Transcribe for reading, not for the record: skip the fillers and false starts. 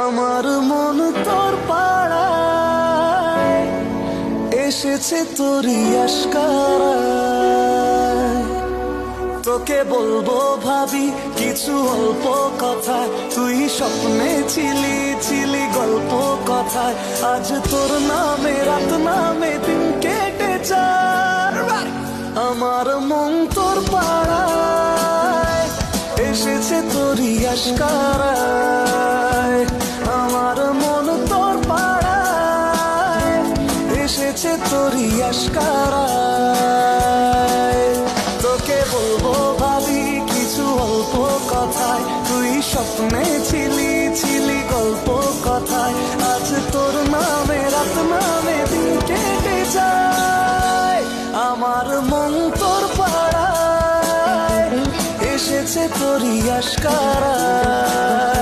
আমার মন তোর পাড়ায় এসেছে তোরই আশকারায়। তোকে বলবো ভাবি কিছু অল্প কথা, তুই স্বপ্নে ছিলি ছিলি গল্প কথায়। আজ তোর নামে রাত নামে দিন কেটে যায়। আমার মন তোর পাড়ায় এসেছে তোরই আশকারায়। আমার মন তোর পাড়ায় এসেছে তোরই আশকারায়। তোকে বলবো ভাবি কিছু অল্প কথায়, তুই স্বপ্নে ছিলি ছিলি গল্প কথায়। আজ তোর নামে রাত নামে দিন কেটে যায়। আমার মন তোর পাড়ায় এসেছে তোরই আশকারায়।